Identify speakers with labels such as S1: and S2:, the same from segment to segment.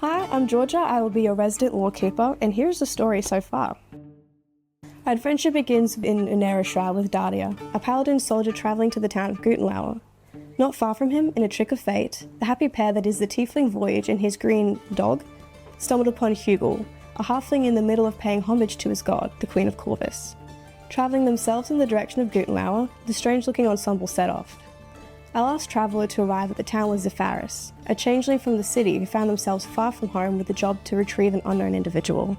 S1: Hi, I'm Georgia. I will be your resident lawkeeper, and here's the story so far. Our adventure begins in Unereshra with Daria, a paladin soldier travelling to the town of Gutenlauer. Not far from him, in a trick of fate, the happy pair that is the tiefling Voyage and his green dog stumbled upon Hugel, a halfling in the middle of paying homage to his god, the Queen of Corvus. Travelling themselves in the direction of Gutenlauer, the strange-looking ensemble set off. Our last traveller to arrive at the town was Zepharis, a changeling from the city who found themselves far from home with the job to retrieve an unknown individual.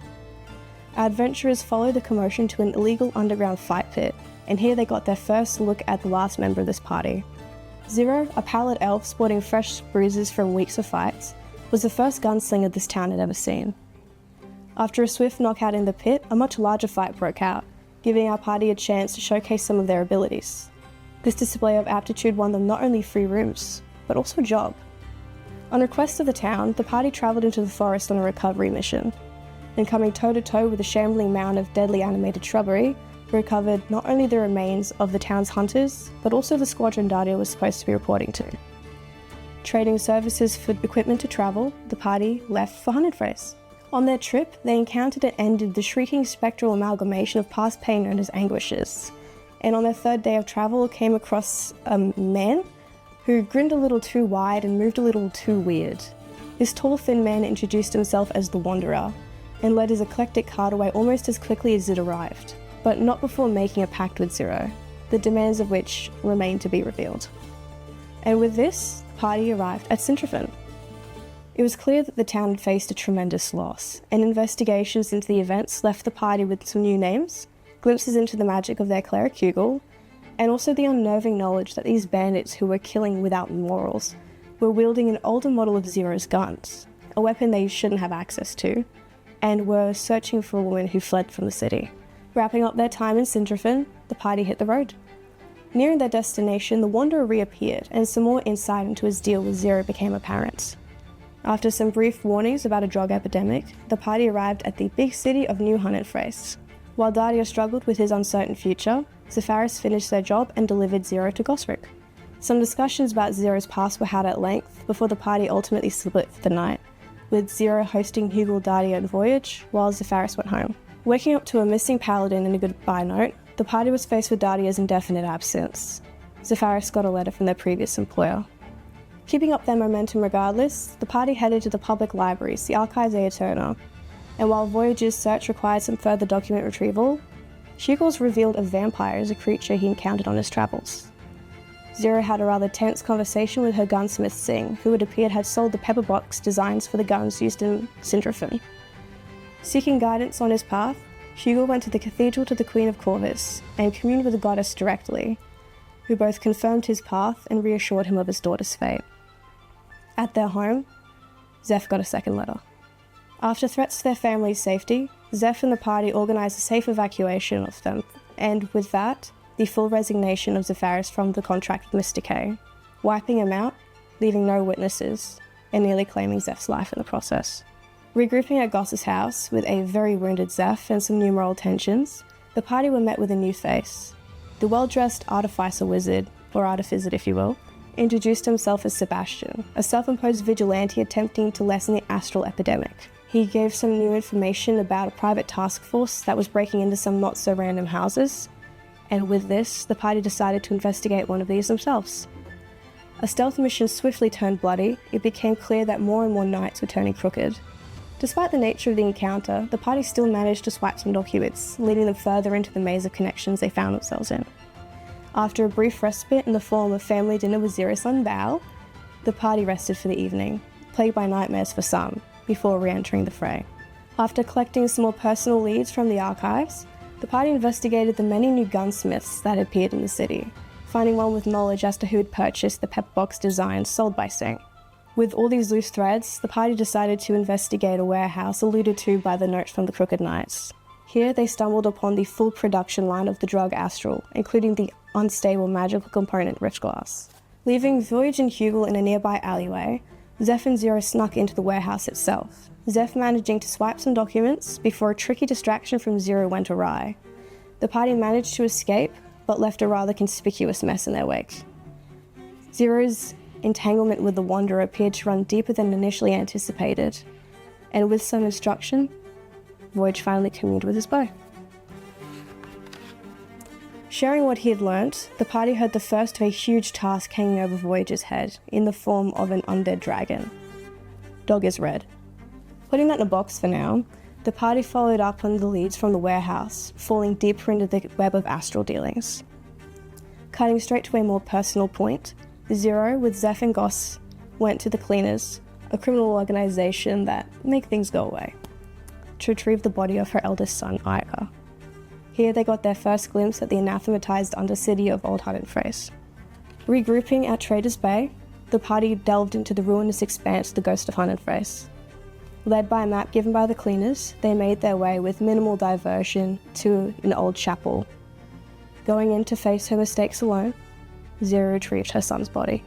S1: Our adventurers followed the commotion to an illegal underground fight pit, and here they got their first look at the last member of this party. Zero, a pallid elf sporting fresh bruises from weeks of fights, was the first gunslinger this town had ever seen. After a swift knockout in the pit, a much larger fight broke out, giving our party a chance to showcase some of their abilities. This display of aptitude won them not only free rooms, but also a job. On request of the town, the party travelled into the forest on a recovery mission, and coming toe-to-toe with a shambling mound of deadly animated shrubbery, recovered not only the remains of the town's hunters, but also the squadron Daria was supposed to be reporting to. Trading services for equipment to travel, the party left for Hunted. On their trip, they encountered and ended the shrieking spectral amalgamation of past pain known as anguishes, and on their third day of travel came across a man who grinned a little too wide and moved a little too weird. This tall, thin man introduced himself as the Wanderer, and led his eclectic cart away almost as quickly as it arrived, but not before making a pact with Zero, the demands of which remain to be revealed. And with this, the party arrived at Sintrafin. It was clear that the town had faced a tremendous loss, and investigations into the events left the party with some new names, glimpses into the magic of their cleric Hugel, and also the unnerving knowledge that these bandits who were killing without morals were wielding an older model of Zero's guns, a weapon they shouldn't have access to, and were searching for a woman who fled from the city. Wrapping up their time in Sintrafin, the party hit the road. Nearing their destination, the Wanderer reappeared, and some more insight into his deal with Zero became apparent. After some brief warnings about a drug epidemic, the party arrived at the big city of New Hunted. While Daria struggled with his uncertain future, Zepharis finished their job and delivered Zero to Gosrick. Some discussions about Zero's past were had at length before the party ultimately split for the night, with Zero hosting Hugel, Daria and Voyage, while Zepharis went home. Waking up to a missing paladin and a goodbye note, the party was faced with Daria's indefinite absence. Zepharis got a letter from their previous employer. Keeping up their momentum regardless, the party headed to the public libraries, the Archives Aeterna, and while Voyage's search required some further document retrieval, Hugel's revealed a vampire as a creature he encountered on his travels. Zero had a rather tense conversation with her gunsmith Singh, who it appeared had sold the pepperbox designs for the guns used in Sintrafin. Seeking guidance on his path, Hugel went to the cathedral to the Queen of Corvus and communed with the goddess directly, who both confirmed his path and reassured him of his daughter's fate. At their home, Zeph got a second letter. After threats to their family's safety, Zeph and the party organised a safe evacuation of them, and with that, the full resignation of Zepharis from the contract with Mr. K, wiping him out, leaving no witnesses, and nearly claiming Zeph's life in the process. Regrouping at Goss's house, with a very wounded Zeph and some new moral tensions, the party were met with a new face. The well-dressed artificer wizard, or artificer if you will, introduced himself as Sebastian, a self-imposed vigilante attempting to lessen the astral epidemic. He gave some new information about a private task force that was breaking into some not-so-random houses, and with this, the party decided to investigate one of these themselves. A stealth mission swiftly turned bloody. It became clear that more and more nights were turning crooked. Despite the nature of the encounter, the party still managed to swipe some documents, leading them further into the maze of connections they found themselves in. After a brief respite in the form of family dinner with Zero's son Val, the party rested for the evening, plagued by nightmares for some, before re-entering the fray. After collecting some more personal leads from the archives, the party investigated the many new gunsmiths that had appeared in the city, finding one with knowledge as to who had purchased the pepperbox designs sold by Singh. With all these loose threads, the party decided to investigate a warehouse alluded to by the notes from the Crooked Knights. Here they stumbled upon the full production line of the drug Astral, including the unstable magical component Rich Glass. Leaving Voyage and Hugel in a nearby alleyway, Zeph and Zero snuck into the warehouse itself, Zeph managing to swipe some documents before a tricky distraction from Zero went awry. The party managed to escape, but left a rather conspicuous mess in their wake. Zero's entanglement with the Wanderer appeared to run deeper than initially anticipated, and with some instruction, Voyage finally communed with his bow. Sharing what he had learnt, the party heard the first of a huge task hanging over Voyage's head in the form of an undead dragon. Dog is red. Putting that in a box for now, the party followed up on the leads from the warehouse, falling deeper into the web of astral dealings. Cutting straight to a more personal point, Zero, with Zeph and Goss, went to the Cleaners, a criminal organisation that make things go away, to retrieve the body of her eldest son, Ica. Here they got their first glimpse at the anathematized undercity of Old Huntington. Regrouping at Traders Bay, the party delved into the ruinous expanse of the Ghost of Huntington. Led by a map given by the Cleaners, they made their way with minimal diversion to an old chapel. Going in to face her mistakes alone, Zero retrieved her son's body.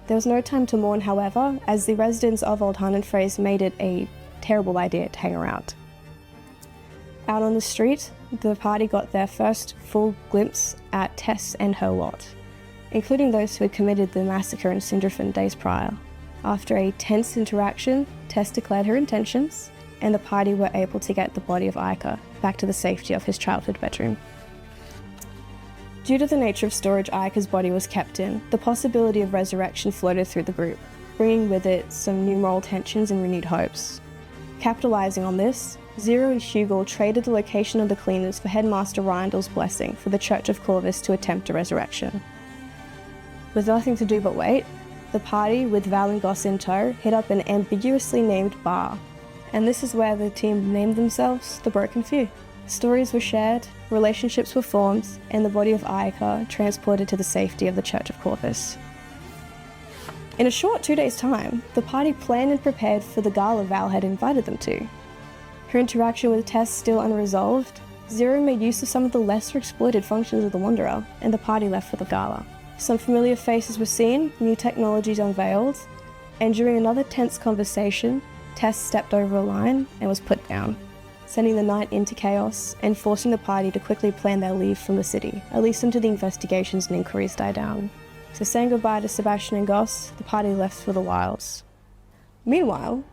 S1: There was no time to mourn, however, as the residents of Old Huntington made it a terrible idea to hang around. Out on the street, the party got their first full glimpse at Tess and her lot, including those who had committed the massacre in Sindrafin days prior. After a tense interaction, Tess declared her intentions, and the party were able to get the body of Ica back to the safety of his childhood bedroom. Due to the nature of storage Ica's body was kept in, the possibility of resurrection floated through the group, bringing with it some new moral tensions and renewed hopes. Capitalizing on this, Zero and Hugel traded the location of the Cleaners for Headmaster Ryandel's blessing for the Church of Corvus to attempt a resurrection. With nothing to do but wait, the party, with Val and Goss in tow, hit up an ambiguously named bar, and this is where the team named themselves the Broken Few. Stories were shared, relationships were formed, and the body of Ica transported to the safety of the Church of Corvus. In a short 2 days' time, the party planned and prepared for the gala Val had invited them to. Her interaction with Tess still unresolved, Zero made use of some of the lesser exploited functions of the Wanderer, and the party left for the gala. Some familiar faces were seen, new technologies unveiled, and during another tense conversation, Tess stepped over a line and was put down, sending the night into chaos and forcing the party to quickly plan their leave from the city, at least until the investigations and inquiries die down. So saying goodbye to Sebastian and Goss, the party left for the wilds. Meanwhile,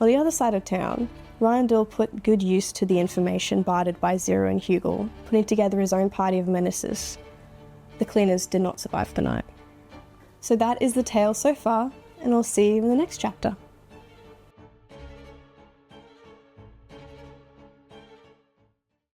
S1: on the other side of town, Ryan put good use to the information bartered by Zero and Hugel, putting together his own party of menaces. The Cleaners did not survive the night. So that is the tale so far, and I'll see you in the next chapter.